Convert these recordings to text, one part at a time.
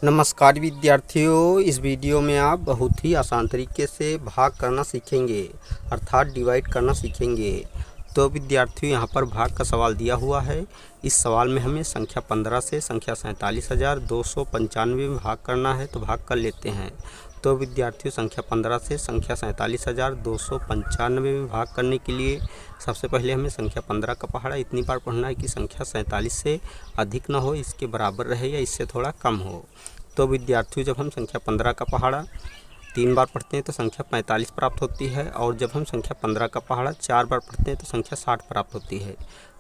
नमस्कार विद्यार्थियों, इस वीडियो में आप बहुत ही आसान तरीके से भाग करना सीखेंगे, अर्थात डिवाइड करना सीखेंगे। तो विद्यार्थियों, यहाँ पर भाग का सवाल दिया हुआ है। इस सवाल में हमें संख्या 15 से संख्या 47,295 में भाग करना है, तो भाग कर लेते हैं। तो विद्यार्थियों, संख्या 15 से संख्या 47,295 में भाग करने के लिए सबसे पहले हमें संख्या 15 का पहाड़ा इतनी बार पढ़ना है कि संख्या 47 से अधिक ना हो, इसके बराबर रहे या इससे थोड़ा कम हो। तो विद्यार्थियों, जब हम संख्या 15 का पहाड़ा 3 बार पढ़ते हैं तो संख्या 45 प्राप्त होती है, और जब हम संख्या 15 का पहाड़ा 4 बार पढ़ते हैं तो संख्या 60 प्राप्त होती है।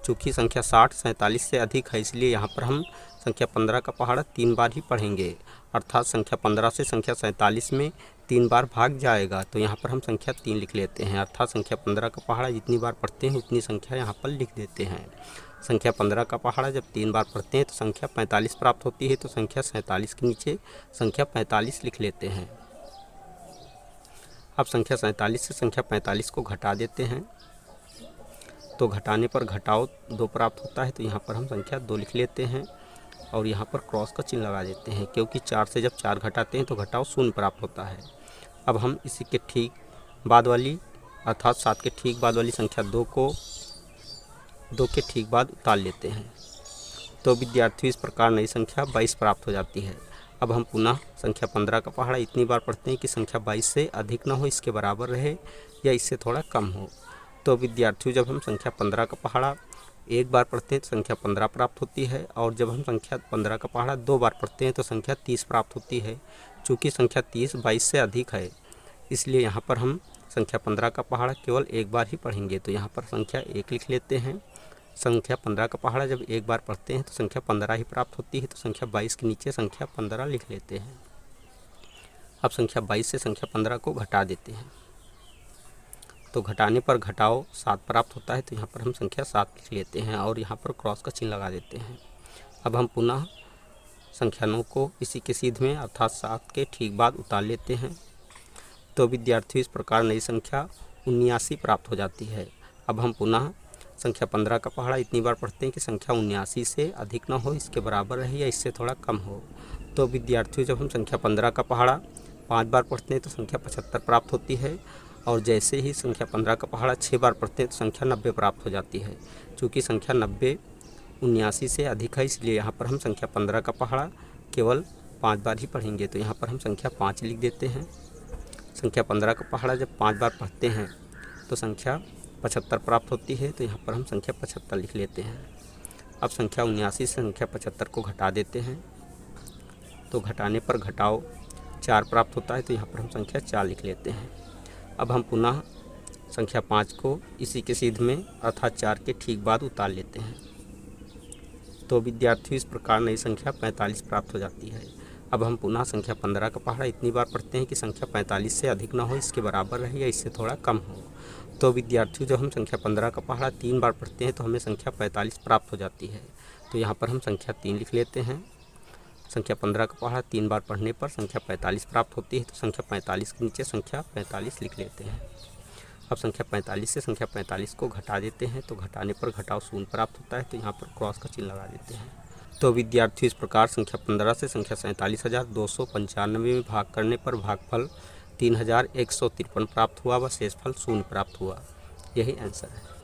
चूँकि संख्या 60 47 से अधिक है, इसलिए यहाँ पर हम संख्या 15 का पहाड़ा 3 बार ही पढ़ेंगे, अर्थात संख्या 15 से संख्या 47 में 3 बार भाग जाएगा। तो यहाँ पर हम संख्या 3 लिख लेते हैं, अर्थात संख्या 15 का पहाड़ा जितनी बार पढ़ते हैं उतनी संख्या यहाँ पर लिख देते हैं। संख्या 15 का पहाड़ा जब 3 बार पढ़ते हैं तो संख्या 45 प्राप्त होती है, तो संख्या 47 के नीचे संख्या 45 लिख लेते हैं। अब संख्या 47 से संख्या 45 को घटा देते हैं, तो घटाने पर घटाओ 2 प्राप्त होता है, तो यहाँ पर हम संख्या 2 लिख लेते हैं और यहाँ पर क्रॉस का चिन्ह लगा देते हैं, क्योंकि 4 से जब 4 घटाते हैं तो घटाओ 0 प्राप्त होता है। अब हम इसी के ठीक बाद वाली, अर्थात 7 के ठीक बाद वाली संख्या 2 को 2 के ठीक बाद उतार लेते हैं। तो विद्यार्थियों, इस प्रकार नई संख्या 22 प्राप्त हो जाती है। अब हम पुनः संख्या 15 का पहाड़ा इतनी बार पढ़ते हैं कि संख्या 22 से अधिक ना हो, इसके बराबर रहे या इससे थोड़ा कम हो। तो विद्यार्थियों, जब हम संख्या 15 का पहाड़ा 1 बार पढ़ते हैं तो संख्या 15 प्राप्त होती है, और जब हम संख्या 15 का पहाड़ा 2 बार पढ़ते हैं तो संख्या 30 प्राप्त होती है। चूँकि संख्या 30 22 से अधिक है, इसलिए यहाँ पर हम संख्या 15 का पहाड़ा केवल 1 बार ही पढ़ेंगे, तो यहाँ पर संख्या 1 लिख लेते हैं। संख्या 15 का पहाड़ा जब 1 बार पढ़ते हैं तो संख्या 15 ही प्राप्त होती है, तो संख्या 22 के नीचे संख्या 15 लिख लेते हैं। अब संख्या 22 से संख्या 15 को घटा देते हैं, तो घटाने पर घटाओ 7 प्राप्त होता है, तो यहाँ पर हम संख्या 7 लिख लेते हैं और यहाँ पर क्रॉस का चिन्ह लगा देते हैं। अब हम पुनः संख्या 9 को इसी के सीध में, अर्थात 7 के ठीक बाद उतार लेते हैं। तो विद्यार्थियों, इस प्रकार नई संख्या 79 प्राप्त हो जाती है। अब हम पुनः संख्या 15 का पहाड़ा इतनी बार पढ़ते हैं कि संख्या 79 से अधिक ना हो, इसके बराबर रहे या इससे थोड़ा कम हो। तो विद्यार्थियों, जब हम संख्या 15 का पहाड़ा 5 बार पढ़ते हैं तो संख्या 75 प्राप्त होती है, और जैसे ही संख्या 15 का पहाड़ा 6 बार पढ़ते हैं तो संख्या 90 प्राप्त हो जाती है। चूँकि संख्या 90 79 से अधिक है, इसलिए यहाँ पर हम संख्या 15 का पहाड़ा केवल 5 बार ही पढ़ेंगे, तो यहाँ पर हम संख्या 5 लिख देते हैं। संख्या 15 का पहाड़ा जब 5 बार पढ़ते हैं तो संख्या 75 प्राप्त होती है, तो यहाँ पर हम संख्या 75 लिख लेते हैं। अब संख्या 79 से संख्या 75 को घटा देते हैं, तो घटाने पर घटाओ 4 प्राप्त होता है, तो यहाँ पर हम संख्या 4 लिख लेते हैं। अब हम पुनः संख्या 5 को इसी के सीध में, अर्थात 4 के ठीक बाद उतार लेते हैं। तो विद्यार्थियों, इस प्रकार नई संख्या 45 प्राप्त हो जाती है। अब हम पुनः संख्या 15 का पहाड़ा इतनी बार पढ़ते हैं कि संख्या 45 से अधिक ना हो, इसके बराबर रहे या इससे थोड़ा कम हो। तो विद्यार्थियों, जब हम संख्या 15 का पहाड़ा 3 बार पढ़ते हैं तो हमें संख्या 45 प्राप्त हो जाती है, तो यहाँ पर हम संख्या 3 लिख लेते हैं। संख्या 15 का पहाड़ा 3 बार पढ़ने पर संख्या 45 प्राप्त होती है, तो संख्या 45 के नीचे संख्या 45 लिख लेते हैं। अब संख्या 45 से संख्या 45 को घटा देते हैं, तो घटाने पर घटाओ 0 प्राप्त होता है, तो यहाँ पर क्रॉस का चिन्ह लगा देते हैं। तो विद्यार्थियों, इस प्रकार संख्या 15 से संख्या 47,295 में भाग करने पर भागफल 3153 प्राप्त हुआ व शेषफल 0 प्राप्त हुआ। यही आंसर है।